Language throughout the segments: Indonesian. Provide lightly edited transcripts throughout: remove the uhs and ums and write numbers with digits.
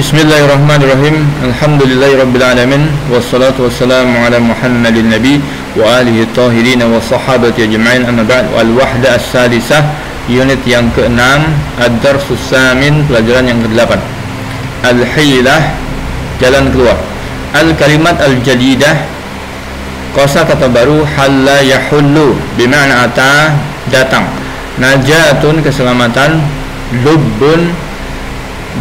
Bismillahirrahmanirrahim. Alhamdulillahirabbil alamin wassalatu wassalamu ala Muhammadin nabi wa alihi tahirin wa sahabati ajma'in, amma ba'd. Wal wahda as-sadisah, unit yang ke-6, ad-darsus samin, pelajaran yang ke-8. Al-hilah, jalan keluar. Al-kalimat al-jadidah, kosakata baru. Halla yahullu, bermakna ata, datang. Najatun, keselamatan. Lubbun,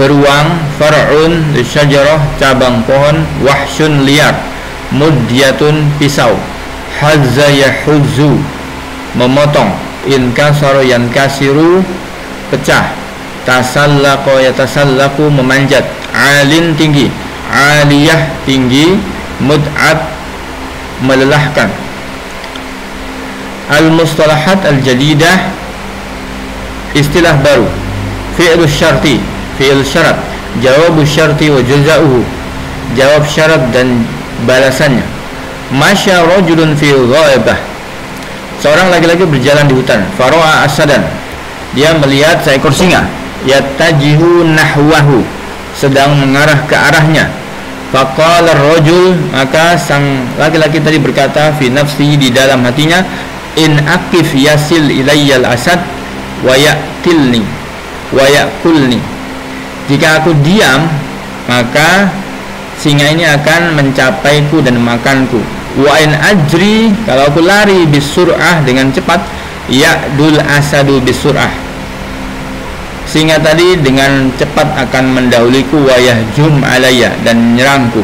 beruang. Far'un, syajarah, cabang pohon. Wahsyun, liar. Mudyatun, pisau. Hazza yahuzzu, memotong. Inkasara yankasiru, pecah. Tasallaqa yatasallaku, memanjat. Alin, tinggi. Aliyah, tinggi. Mud'ab, melelahkan. Al-mustalahat al-jadidah, istilah baru. Fi'lu syarti, fi'il syarat. Jawabu syarti wa jaza'uhu, jawab syarat dan balasannya. Masya rajulun fi ghaibah, seorang laki-laki berjalan di hutan. Faro'a asadan, dia melihat seekor singa. Yattajihu nahwahu, sedang mengarah ke arahnya. Faqala rajul, maka sang laki-laki tadi berkata, fi nafsihi, di dalam hatinya, in akif yasil ilayyal asad wa ya'kulni wa ya'kulni, jika aku diam maka singa ini akan mencapaiku dan makanku. Wa in ajri, kalau aku lari bisur'ah, dengan cepat, ya'dul asadu bisur'ah, singa tadi dengan cepat akan mendahuliku. Wa yahjum alayya, dan menyerangku.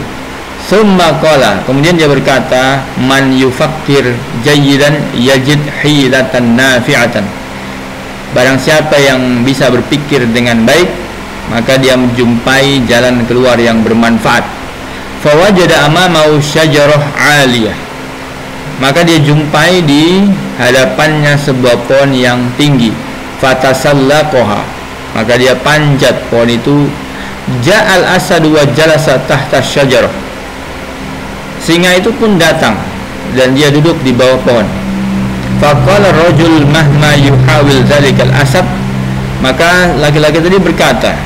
Summa qala, kemudian dia berkata, man yufakkir jayyidan yajid hilatan nafi'atan, barang siapa yang bisa berpikir dengan baik, maka dia menjumpai jalan keluar yang bermanfaat. Fawajada amamahu syajarah 'aliyah, maka dia jumpai di hadapannya sebuah pohon yang tinggi. Fatasallaqaha, maka dia panjat pohon itu. Ja'al asadu wa jalasa tahta syajarah, singa itu pun datang dan dia duduk di bawah pohon. Faqala rajul mahma yuhawil dzalikal asad, maka laki-laki tadi berkata,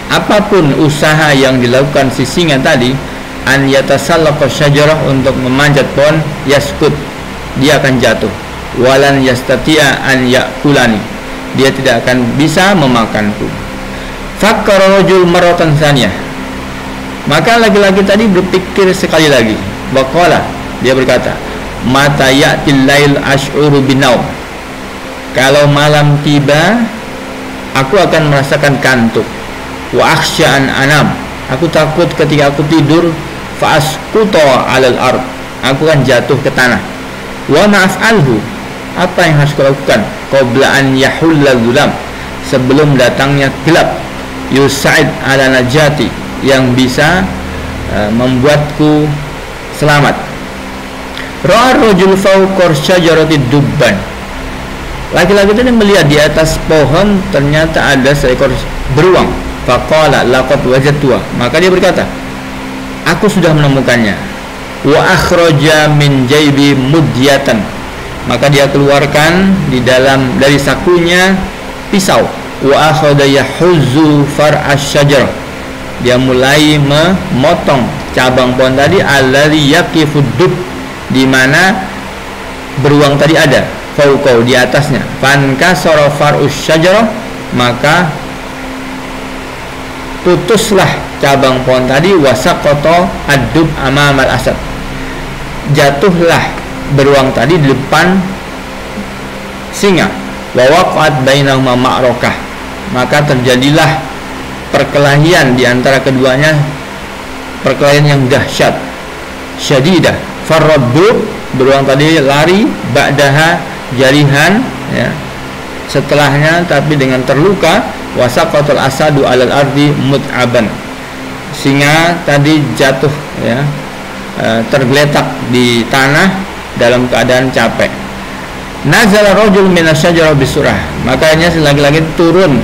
apapun usaha yang dilakukan si singa tadi, an yatasallaqa syajarah, untuk memanjat pohon, yaskut, dia akan jatuh. Walan yastati'a an ya'kulani, dia tidak akan bisa memakanku. Fakkara rajul marratan tsaniyah, maka laki-laki tadi berpikir sekali lagi. Waqala, dia berkata, mata ya'til lail ash'uru binaum, kalau malam tiba aku akan merasakan kantuk. Wa akhsya'an anam, aku takut ketika aku tidur. Fa asquta 'alal ard, aku akan jatuh ke tanah. Wa ma'af'alhu, apa yang harus kulakukan? Qabla an yahulla dhulam, sebelum datangnya gelap. Yusa'id 'ala najati, yang bisa membuatku selamat. Ra'a rajul fawqa syajarati dubban, laki-laki tadi melihat di atas pohon ternyata ada seekor beruang. Faqala laqad wajadtuha, maka dia berkata, aku sudah menemukannya. Wa akhraja min jaybi mudyatan, maka dia keluarkan dari sakunya pisau. Wa akhadha yahuzzu far'asy syajarah, dia mulai memotong cabang pohon tadi. Alladzi yaqifu dub, di mana beruang tadi ada. Fauqau, di atasnya. Fankasara far'us syajarah, maka putuslah cabang pohon tadi. Wasaqata ad-dub amamal asad, jatuhlah beruang tadi di depan singa. Wa waqa'at bainahuma ma'rakah, maka terjadilah perkelahian di antara keduanya, perkelahian yang dahsyat. Syadidah. Farraddu, beruang tadi lari. Ba'daha jarihan, ya, setelahnya tapi dengan terluka. Wasaqatul asadu 'alal ardi mut'aban, singa tadi jatuh, ya, tergeletak di tanah dalam keadaan capek. Nazala rajul minasyajarah bisurah, makanya laki-laki turun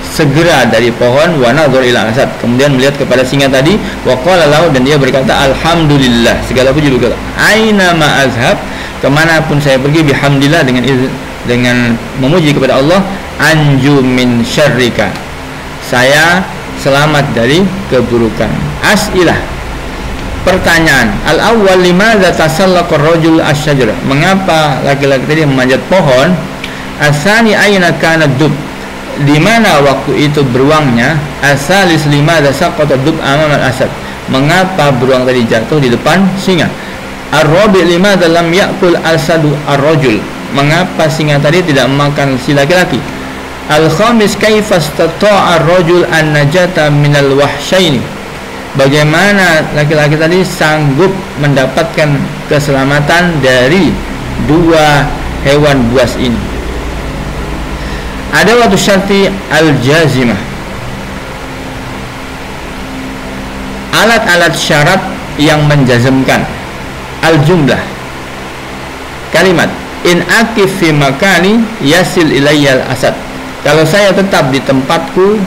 segera dari pohon. Wa nadhara ila asad, kemudian melihat kepada singa tadi. Wa qala lahu, dan dia berkata, alhamdulillah, segala puji bagi Allah. Aina ma azhab, kemanapun saya pergi, bihamdillah, dengan memuji kepada Allah. Anju min syarrika, saya selamat dari keburukan. As'ilah, pertanyaan. Al-awwal, limadza tasallaqa ar-rajul asy-syajara? Mengapa laki-laki tadi memanjat pohon? Asani, aina kana dub? Di mana waktu itu beruangnya? Asalis, limadza saqata dub amam al-asad? Mengapa beruang tadi jatuh di depan singa? Ar-rabi, limadza lam ya'kul al-sadu ar-rajul? Mengapa singa tadi tidak memakan si laki-laki? Al-khamis, kaifa istata'a ar-rajul an-najata minal wahsyaini? Bagaimana laki-laki tadi sanggup mendapatkan keselamatan dari dua hewan buas ini? Ada waktu syarti al-jazimah, alat-alat syarat yang menjazmkan. Al-jumlah, kalimat in akif fi makani yasil ilayya al-asad. Kalau saya tetap di tempatku,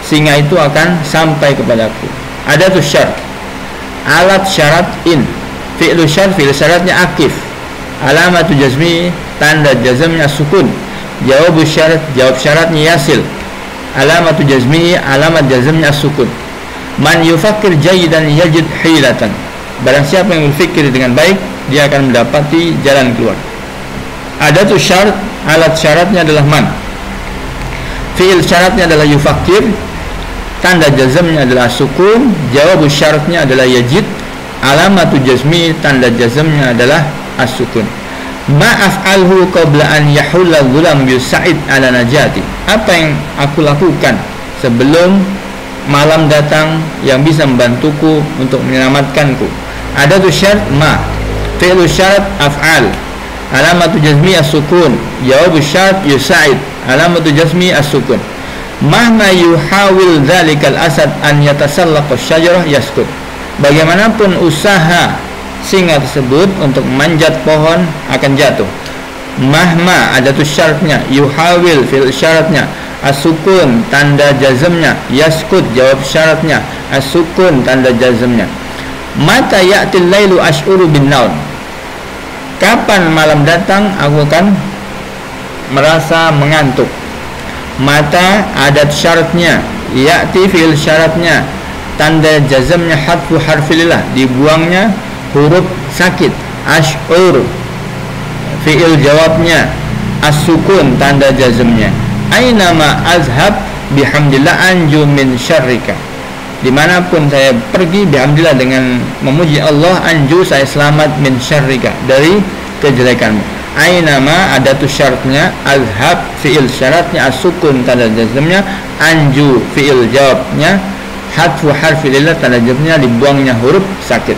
singa itu akan sampai kepadaku. Ada tuh syarat, alat syarat in, fi'lu syarat, fi'il syaratnya akif, alamatu jazmi, tanda jazmnya sukun, jawabu syarat, jawab syaratnya yasil, alamatu jazmi, alamat jazmnya sukun. Man yufakkir jayidan yajid hilatan. Barang siapa yang berfikir dengan baik, dia akan mendapati jalan keluar. Ada tuh syarat, alat syaratnya adalah man, fi'il syaratnya adalah yufakkir, tanda jazmnya adalah sukun, jawab syaratnya adalah yajid, alamatu jazmi, tanda jazmnya adalah as-sukun. Ma'af'alhu qabla an yahulla ghulam yusa'id ala najati. Apa yang aku lakukan sebelum malam datang yang bisa membantuku untuk menyelamatkanku? Ada tu syarat ma, fi'lu syarat af'al, alamatu jazmi as-sukun, jawab syarat yusa'id, alamatu jazmi as-sukun. Mahma yuhawil dzalikal asad an yatasallaqa asy-syajarah yaskut. Bagaimanapun usaha singa tersebut untuk memanjat pohon akan jatuh. Mahma, ada tu syaratnya, yuhawil fil syaratnya, as-sukun tanda jazmnya, yaskut jawab syaratnya, as-sukun tanda jazmnya. Mata ya'til lailu ash'uru bin naun. Kapan malam datang aku akan merasa mengantuk. Mata, adat syaratnya, ya'ti fi'il syaratnya, tanda jazmnya hadfu harfilillah, dibuangnya huruf sakit. Ash'ur, fi'il jawabnya, as-sukun tanda jazmnya. Ainama azhab bihamdillah anju min syarrika. Dimanapun saya pergi, bihamdillah, dengan memuji Allah, anju, saya selamat, min syarrika, dari kejelekanmu. Ainama, adatu syaratnya, azhab fi'il syaratnya, as-sukun tanda jazmnya, anju fi'il jawabnya, hadfu harfilillah tanda jazmnya, dibuangnya huruf sakit.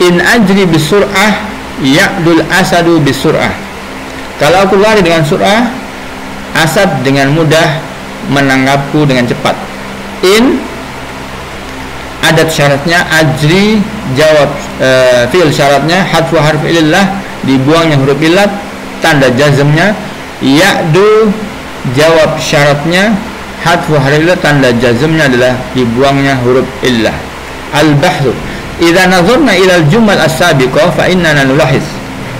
In ajri bisur'ah ya'dul asadu bisur'ah. Kalau aku lari dengan sur'ah, asad dengan mudah menangkapku dengan cepat. In, adat syaratnya, ajri jawab fi'il syaratnya, hadfu harfilillah, dibuangnya huruf illat tanda jazmnya, ya'du jawab syaratnya, hadfu harfilillah tanda jazmnya adalah dibuangnya huruf illah. Al-bahthu, idza nazarna ila al-jumal as-sabiqah fa innana nulahiz.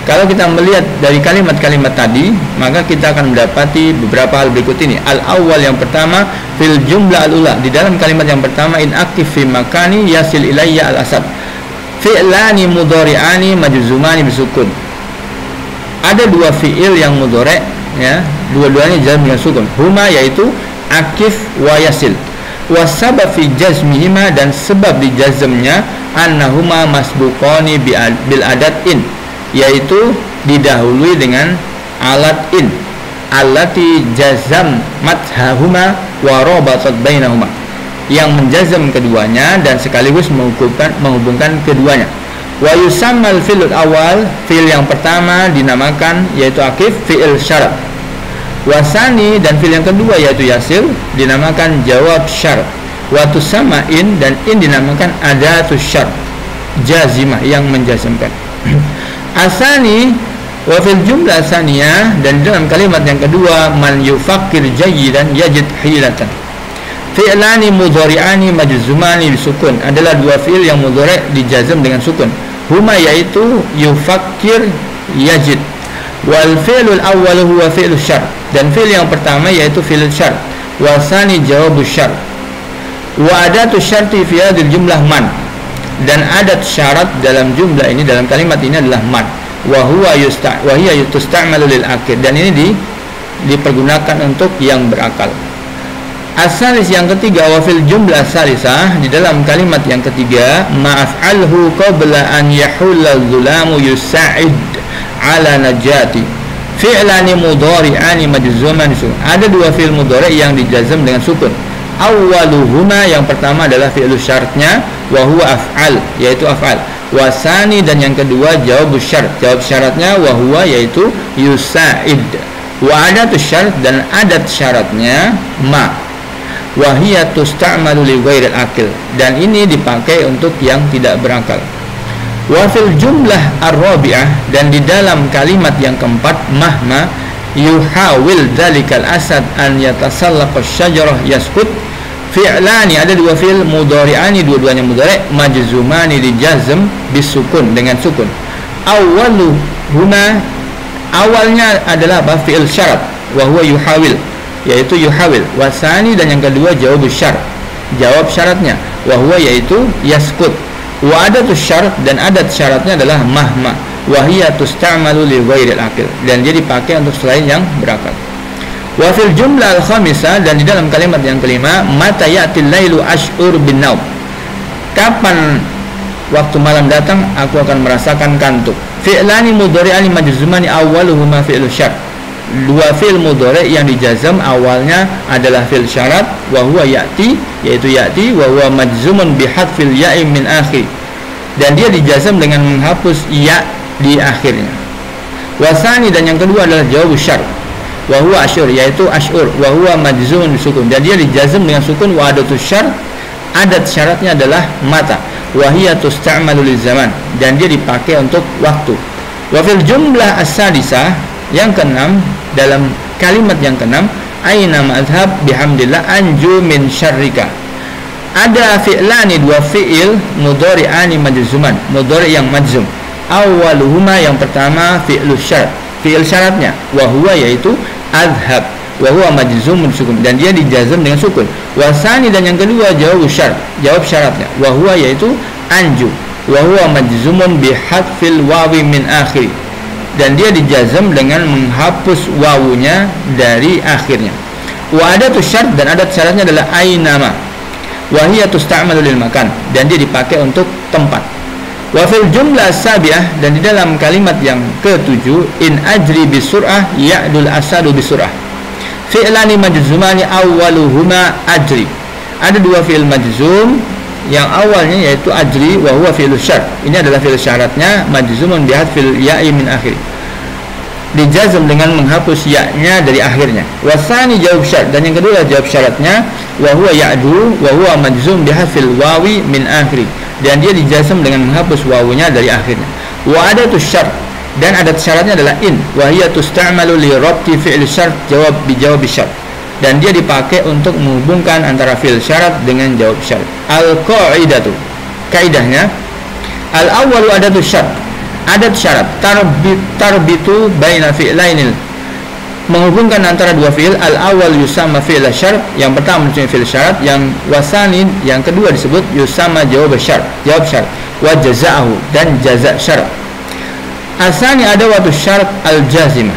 Kalau kita melihat dari kalimat-kalimat tadi, maka kita akan mendapati beberapa hal berikut ini. Al-awwal, yang pertama, fil jumlah al-ula, di dalam kalimat yang pertama, in aktif fi makani yasil ilayya al-asad. Fi'lani mudhari'ani majzumani bisukun. Ada dua fi'il yang mudhari', ya, dua-duanya jazm dengan sukun. Huma, yaitu akif wa yasil. Wa sabab fi jazmihima, dan sebab di jazmnya, annahuma masbuqani bil adat in, yaitu didahului dengan alat in, allati jazam mathahuma wa rabatat bainahuma, yang menjazam keduanya dan sekaligus menghubungkan keduanya. Wa yusammal fi'l awal, fi'il yang pertama dinamakan, yaitu akif, fi'il syarat. Wasani, dan fi'il yang kedua yaitu yasil, dinamakan jawab syarat. Wa tusamma in, dan in dinamakan adatus syarat, jazimah, yang menjazmkan. Asani, wa fil jumlah saniyah, dan dalam kalimat yang kedua, man yufakkir jayyidan yajid hilatan. Fi'lani mudhari'ani majzumani bisukun, adalah dua fi'il yang mudhari' dijazm dengan sukun. Huma, yaitu yufakkir, yajid. Wal fi'lul awwal huwa fi'lus syart, dan fi'il yang pertama yaitu fi'il syart. Wasani jawabus syart. Wa adatu syarti fi hadhil jumlah man, dan adat syarat dalam jumlah ini, dalam kalimat ini adalah man. Wa hiya tusta'malu lil aqil, dan ini dipergunakan untuk yang berakal. Asalis yang ketiga, wa fil jumlah salisah, di dalam kalimat yang ketiga, ma'af'alhu qabla an yahulla dzulamu yusa'id ala najati, fi'lani mudhari'ani majzuman. Ada dua fi'il mudhari' yang dijazm dengan sukun. Awwaluhuma, yang pertama adalah fi'lu syaratnya, wa huwa af'al, yaitu af'al. Wasani, dan yang kedua jawab syarat, jawab syaratnya, wa huwa, yaitu yusa'id. Wa adatu syarat, dan adat syaratnya ma. Wa hiya tusta'malu li ghairil aqil, dan ini dipakai untuk yang tidak berakal. Wa fil jumlah ar-rabi'ah, dan di dalam kalimat yang keempat, mahma yuhawil dzalikal asad an yatasallaqa syajarah yaskut, fi'lani, ada dua fi'il mudhari'ani, dua-duanya mudhari', majzumani, dijazm bisukun, dengan sukun. Awwalu huna, awalnya adalah apa? Fi'il syarat, wa huwa yuhawil, yaitu yuhawil. Wasani, dan yang kedua jawab syarat, jawab syaratnya, wa huwa, yaitu yaskut. Wa adatu syarat, dan adat syaratnya adalah mahma, wa hiya tusta'malu li ghairil aqil, dan dia dipakai untuk selain yang berakal. Wa fil jumlah al-khamisah, dan di dalam kalimat yang kelima, mata ya'til lailu ash'ur bin naum, kapan waktu malam datang aku akan merasakan kantuk. Fi'lani mudhari'ani majzumani awwaluhuma fi'lu syarat, dua fi'il mudhari' yang dijazam awalnya adalah fi'il syarat, wa huwa ya'ti, yaitu ya'ti, wa huwa majzumun bi hadfil ya'i min akhir, dan dia dijazam dengan menghapus ya di akhirnya. Wasani, dan yang kedua adalah jawab syarat, wa huwa asyur, yaitu asyur, wa huwa majzumun bisukun, dan dia dijazam dengan sukun. Wa adatu syarat, adat syaratnya adalah mata, wa hiya tusta'malu lil zaman, dan dia dipakai untuk waktu. Wa fil jumlah as-sadisah, yang keenam, dalam kalimat yang keenam, aina madhab bihamdillah anju min syarrika, ada fi'lani, dua fi'il mudhari'ani majzuman, mudhari' yang majzum. Awwaluhuma, yang pertama fi'lu syarat, fi'il syaratnya, wa huwa, yaitu adhab, wa huwa majzumun sukun, dan dia dijazam dengan sukun. Wasani, dan yang kedua jawab syarat, jawab syaratnya, wa huwa, yaitu anju, wa huwa majzumun bi hadfil wawi min akhir, dan dia dijazam dengan menghapus wawunya dari akhirnya. Wa adatu syarat, dan adat syaratnya adalah ainama, wa hiya tusta'malu lil makan, dan dia dipakai untuk tempat. Wa fil jumlah sabiah, dan di dalam kalimat yang ketujuh, in ajri bisur'ah ya'dul asadu bisur'ah, fi'lani majzumani awwaluhuma ajri, ada dua fi'il majzum yang awalnya yaitu ajri, wa huwa fi'il syarat, ini adalah fi'il syaratnya, majzumun bi hadfil ya'i min akhir, dijazam dengan menghapus ya-nya dari akhirnya. Wasani jawab syarat, dan yang kedua jawab syaratnya, wa huwa ya'du, wa huwa majzum bi hadfil wawi min akhir, dan dia dijazam dengan menghapus wawunya dari akhirnya. Wa adatu syarat, dan adat syaratnya adalah in, wa hiya tusta'malu li rabti fi'il syarat jawab bi jawab syarat, dan dia dipakai untuk menghubungkan antara fi'il syarat dengan jawab syarat. Al-qa'idatu, kaidahnya, al-awwalu adatu syarat, adat syarat, tarbitu baina fi'lainil, menghubungkan antara dua fi'il. Al-awwal yusamma fi'il syarat, yang pertama menunjukkan fi'il syarat, yang wasani, yang kedua disebut yusamma jawab syarat, jawab syarat, wa jaza'ahu, dan jaza' syarat. Asani adawatu syarat al-jazimah,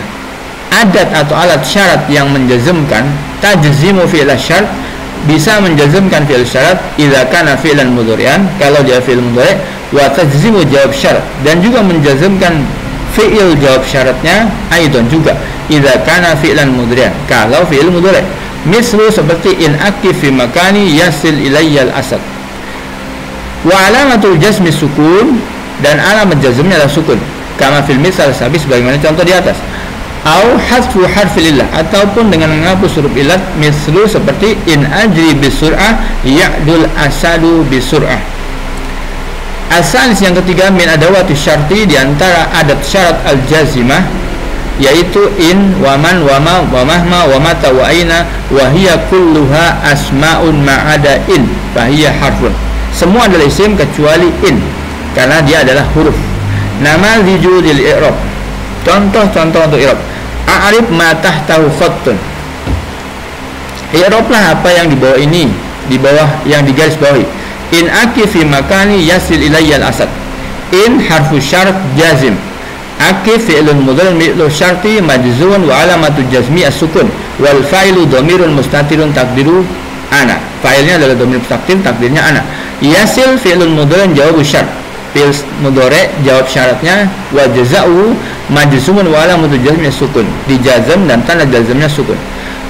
adat atau alat syarat yang menjazmkan, tajzimu fi'il syarat, bisa menjazmkan fi'il syarat idza kana fi'lan mudhari'an, kalau dia fi'il mudhari', wa tajzimu jawab syarat, dan juga menjazmkan fi'il jawab syaratnya aidon juga idza kana fi'lan mudhari'an, kalau fi'il mudhari'. Mislu, seperti in aktif fi makani yasil ilayyal asad. Wa alamatul jazmi sukun, dan alamat jazmnya adalah sukun, kama fil misal sabis, bagaimana contoh di atas. Au hasfu harfilillah, ataupun dengan menghapus huruf ilat, mislu, seperti in ajri bisur'ah ya'dul asadu bisur'ah. Asalis yang ketiga, min adawati syarti, di antara adat syarat al-jazimah, yaitu in, waman, wama, wamahma, wamata, wa aina, wa hiya kulluha asma'un ma'ada in, fahiya harfun. Semua adalah isim kecuali in, karena dia adalah huruf. Nama zijudil i'rab, contoh-contoh untuk i'rab. A'rif ma tahtahu khattun, i'rablah apa yang di bawah ini di bawah yang digaris bawahi. In aki fi makani yasil ilayya al-asad. In harfu syarat jazim. Aki fi'lun mudhari mi'lu syarti majzun wa alamatu jazmi as-sukun wal fa'ilu dhamirun mustatirun takdiru ana. Fa'ilnya adalah dhamir mustatir, takdirnya ana. Yasil fi'lun mudhari jawabu syart. Fi'il mudhari jawab syaratnya, wa jaza'u majzumun wa alamatu jazmi as-sukun. Dijazam dan tanda jazamnya sukun.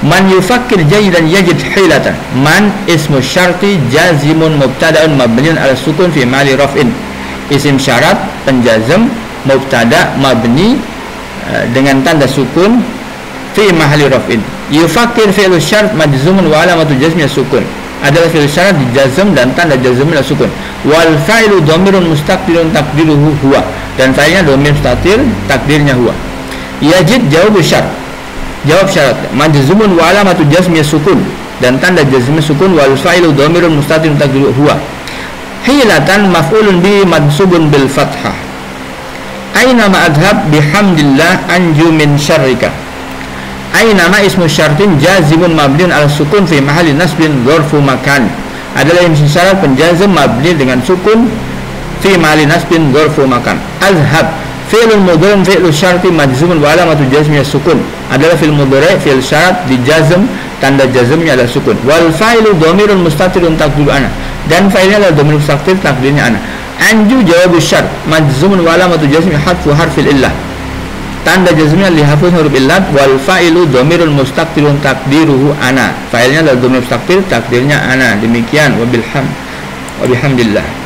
Man yufakkir jayidan yajid hilatan. Man ismu syarti jazimun mubtada'un mabniun ala sukun fi mali raf'in. Isim syarat penjazam mubtada mabni dengan tanda sukun fi mahali raf'in. Yufakkir fi'lu syart majzumun wa alamatu jazmi sukun. Adalah fi'il syarat dijazam dan tanda jazmnya sukun. Wal fa'ilu dhamirun mustaqbilun takdiruhu huwa. Dan fa'ilnya dhamir mustatir, takdirnya huwa. Yajid jawabu syart. Jawab syarat majzumun wa alamatu jazmi sukun dan tanda jazmi sukun wal fa'ilu dhamirun mustatirun takdiruhu huwa. Hilatan maf'ulun bi mansubun bil fathah. Aina ma adhab bihamdillah anju min syarrika. Aina ma ismu syartin jazimun mabniun ala sukun fi mahalli nasbin dzarfu makan. Adalah isim syarat penjazam mabni dengan sukun fi mahalli nasbin dzarfu makan. Azhab fi'lun mudhari fi'lu syarti majzumun wa alamatu jazmihi sukun. Adalah fi'il mudhari fi'il syarat dijazam, tanda jazmnya adalah sukun. Wal fa'ilu dhamirun mustatirun takdiru ana. Dan fa'ilnya adalah dhamir mustatir, takdirnya ana. Anju jawabu syart majzumun wa alamatu jazmihi hadfu harfil illah. Tanda jazmnya li hafuz huruf illat wal fa'ilu dhamirun mustatirun takdiruhu ana. Fa'ilnya adalah dhamir mustatir, takdirnya ana. Demikian wabihamdillah.